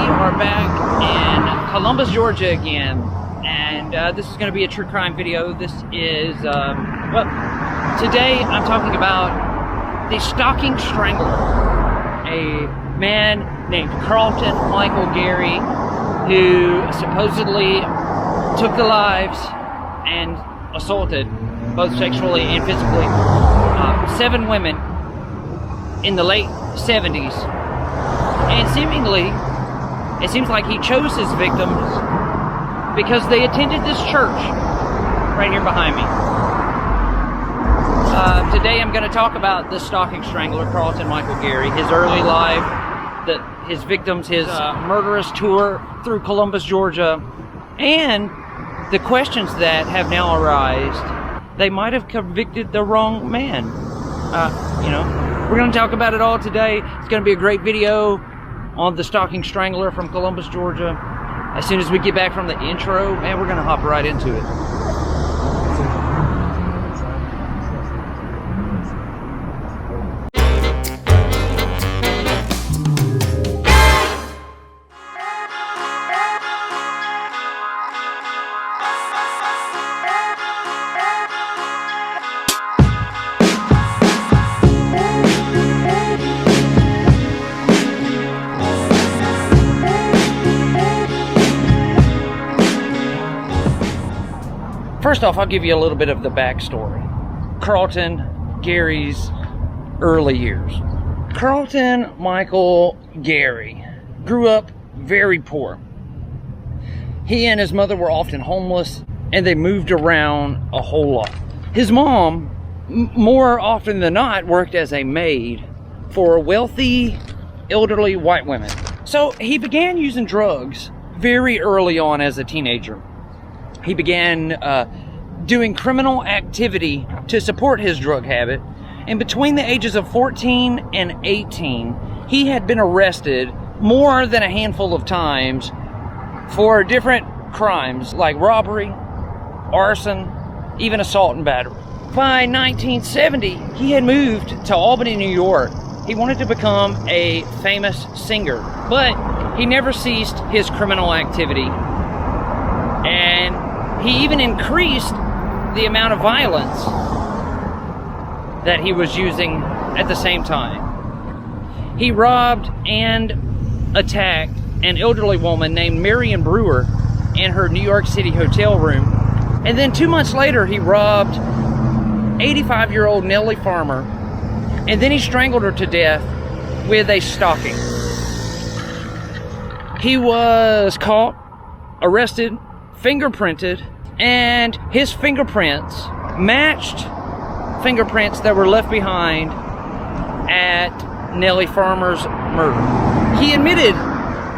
are back in Columbus, Georgia again, and this is going to be a true crime video. This is, well, today I'm talking about the stalking strangler, a man named Carlton Michael Gary, who supposedly took the lives and assaulted, both sexually and physically, 7 women in the late 70s. And seemingly, it seems like he chose his victims because they attended this church right here behind me. Today I'm going to talk about the stalking strangler, Carlton Michael Gary, his early life, his victims, his murderous tour through Columbus, Georgia, and the questions that have now arisen. They might have convicted the wrong man. You know, we're going to talk about it all today. It's going to be a great video on the stalking strangler from Columbus, Georgia. As soon as we get back from the intro, man, we're going to hop right into it. First off, I'll give you a little bit of the backstory. Carlton Gary's early years. Carlton Michael Gary grew up very poor. He and his mother were often homeless, and they moved around a whole lot. His mom, more often than not, worked as a maid for wealthy, elderly white women. So he began using drugs very early on as a teenager. He began doing criminal activity to support his drug habit, and between the ages of 14 and 18, he had been arrested more than a handful of times for different crimes like robbery, arson, even assault and battery. By 1970, he had moved to Albany, New York. He wanted to become a famous singer, but he never ceased his criminal activity, and he even increased the amount of violence that he was using at the same time. He robbed and attacked an elderly woman named Marion Brewer in her New York City hotel room. And then 2 months later, he robbed 85-year-old Nellie Farmer, and then he strangled her to death with a stocking. He was caught, arrested, fingerprinted, and his fingerprints matched fingerprints that were left behind at Nellie Farmer's murder. He admitted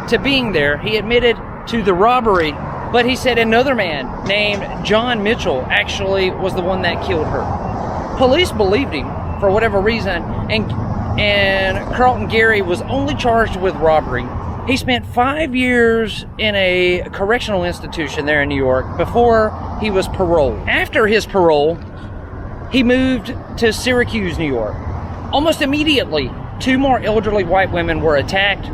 to being there. He admitted to the robbery, but he said another man named John Mitchell actually was the one that killed her. Police believed him for whatever reason, and Carlton Gary was only charged with robbery. He spent 5 years in a correctional institution there in New York before he was paroled. After his parole, he moved to Syracuse, New York. Almost immediately, 2 more elderly white women were attacked,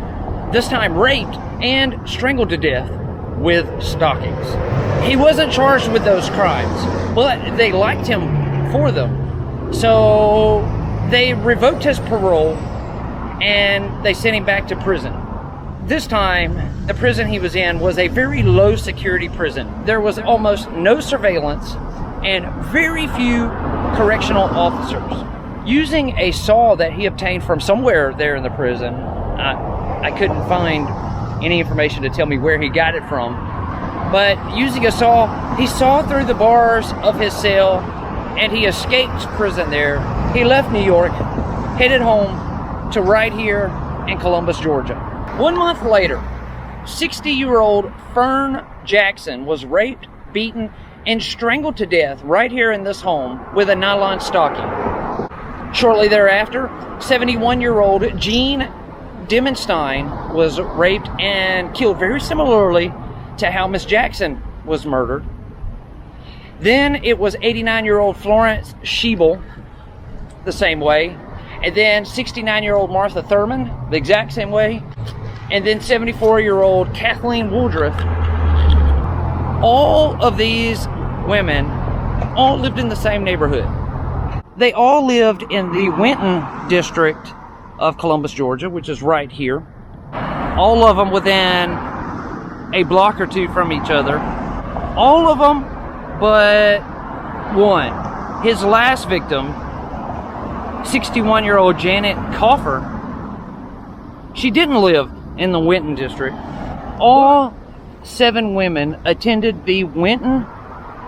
this time raped and strangled to death with stockings. He wasn't charged with those crimes, but they liked him for them. So they revoked his parole and they sent him back to prison. This time, the prison he was in was a very low security prison. There was almost no surveillance and very few correctional officers. Using a saw that he obtained from somewhere there in the prison, I couldn't find any information to tell me where he got it from, but using a saw, he sawed through the bars of his cell and he escaped prison there. He left New York, headed home to right here in Columbus, Georgia. 1 month later, 60-year-old Fern Jackson was raped, beaten, and strangled to death right here in this home with a nylon stocking. Shortly thereafter, 71-year-old Jean Demenstein was raped and killed very similarly to how Miss Jackson was murdered. Then it was 89-year-old Florence Schiebel, the same way. And then 69-year-old Martha Thurman, the exact same way. and then 74-year-old Kathleen Woodruff. All of these women all lived in the same neighborhood. They all lived in the Winton district of Columbus, Georgia, which is right here. All of them within a block or two from each other. All of them but one. His last victim, 61-year-old Janet Coffer, she didn't live in the Winton district. All 7 women attended the Winton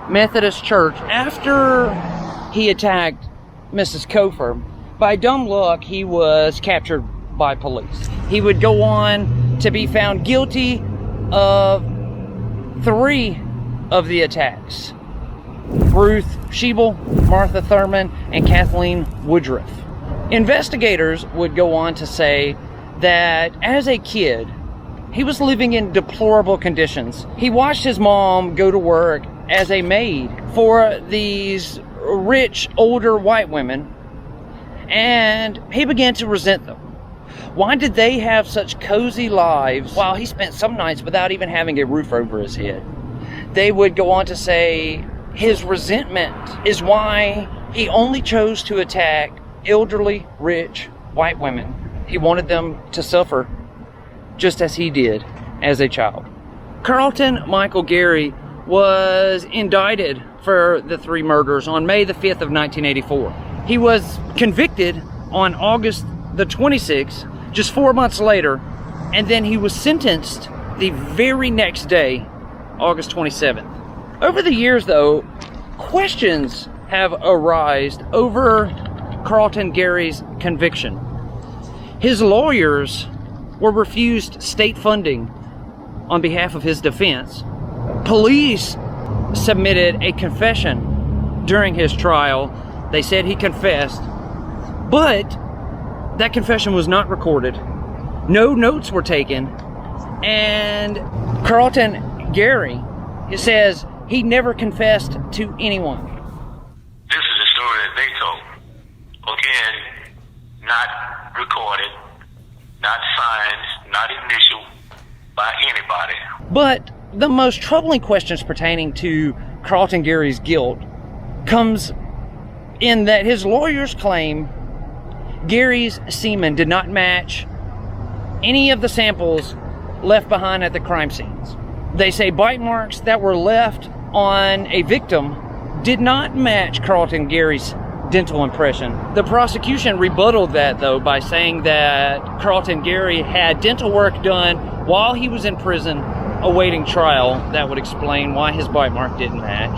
Methodist Church after he attacked Mrs. Coffer. By dumb luck, he was captured by police. He would go on to be found guilty of 3 of the attacks: Ruth Shebel, Martha Thurman, and Kathleen Woodruff. Investigators would go on to say that as a kid, he was living in deplorable conditions. He watched his mom go to work as a maid for these rich, older white women, and he began to resent them. Why did they have such cozy lives while he spent some nights without even having a roof over his head? They would go on to say his resentment is why he only chose to attack elderly, rich, white women. He wanted them to suffer just as he did as a child. Carlton Michael Gary was indicted for the 3 murders on May the 5th of 1984. He was convicted on August the 26th, just 4 months later, and then he was sentenced the very next day, August 27th. Over the years, though, questions have arisen over Carlton Gary's conviction. His lawyers were refused state funding on behalf of his defense. Police submitted a confession during his trial. They said he confessed, but that confession was not recorded. No notes were taken, and Carlton Gary says he never confessed to anyone. This is the story that they told. Again, not recorded, not signed, not initialed by anybody. But the most troubling questions pertaining to Carlton Gary's guilt comes in that his lawyers claim Gary's semen did not match any of the samples left behind at the crime scenes. They say bite marks that were left on a victim did not match Carlton Gary's dental impression. The prosecution rebutted that, though, by saying that Carlton Gary had dental work done while he was in prison awaiting trial that would explain why his bite mark didn't match.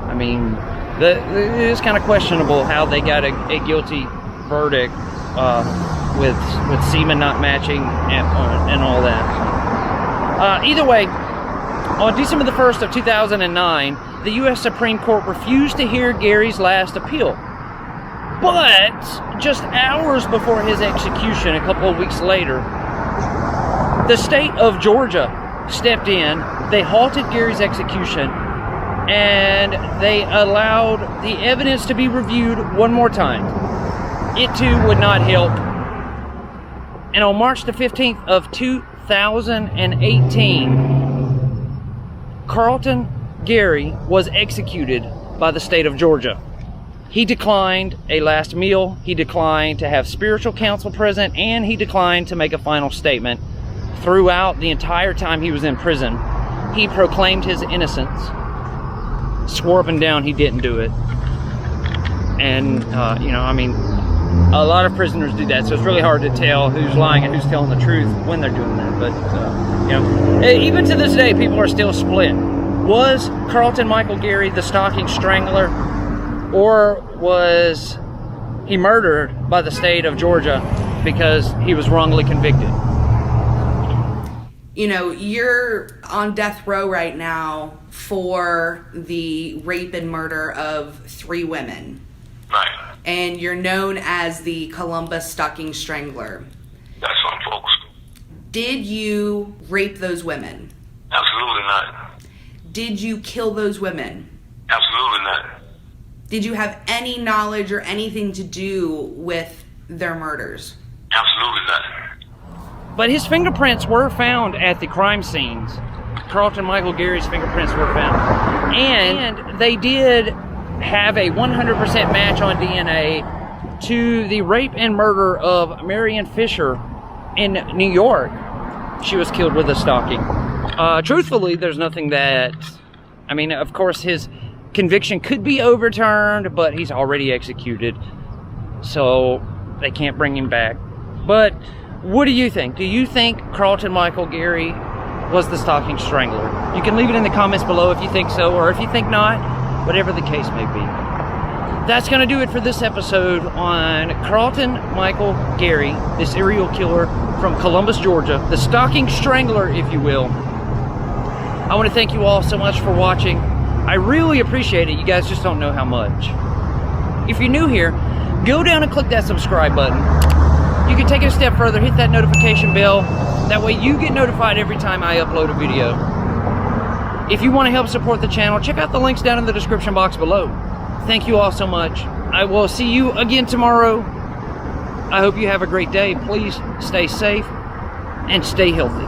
I mean, it is kind of questionable how they got a guilty verdict with semen not matching and all that. Either way, on December the 1st of 2009, the U.S. Supreme Court refused to hear Gary's last appeal. But just hours before his execution, a couple of weeks later, the state of Georgia stepped in. They halted Gary's execution, and they allowed the evidence to be reviewed one more time. It too would not help. And on March the 15th of 2018, Carlton Gary was executed by the state of Georgia. He declined a last meal, he declined to have spiritual counsel present, and he declined to make a final statement. Throughout the entire time he was in prison, he proclaimed his innocence, swore up and down he didn't do it. And, a lot of prisoners do that, so it's really hard to tell who's lying and who's telling the truth when they're doing that. But, even to this day, people are still split. Was Carlton Michael Gary the stalking strangler, or was he murdered by the state of Georgia because he was wrongly convicted? You know, you're on death row right now for the rape and murder of 3 women. Right. And you're known as the Columbus Stalking Strangler. That's some folks. Did you rape those women? Absolutely not. Did you kill those women? Absolutely not. Did you have any knowledge or anything to do with their murders? Absolutely not. But his fingerprints were found at the crime scenes. Carlton Michael Gary's fingerprints were found. And they did have a 100% match on DNA to the rape and murder of Marion Fisher in New York. She was killed with a stocking. Truthfully, there's nothing that... I mean, of course, his conviction could be overturned, but he's already executed. So they can't bring him back. But what do you think? Do you think Carlton Michael Gary was the stalking strangler? You can leave it in the comments below if you think so, or if you think not, whatever the case may be. That's going to do it for this episode on Carlton Michael Gary, the serial killer from Columbus, Georgia, the stalking strangler, if you will. I want to thank you all so much for watching. I really appreciate it. You guys just don't know how much. If you're new here, go down and click that subscribe button. You can take it a step further, hit that notification bell. That way you get notified every time I upload a video. If you want to help support the channel, check out the links down in the description box below. Thank you all so much. I will see you again tomorrow. I hope you have a great day. Please stay safe and stay healthy.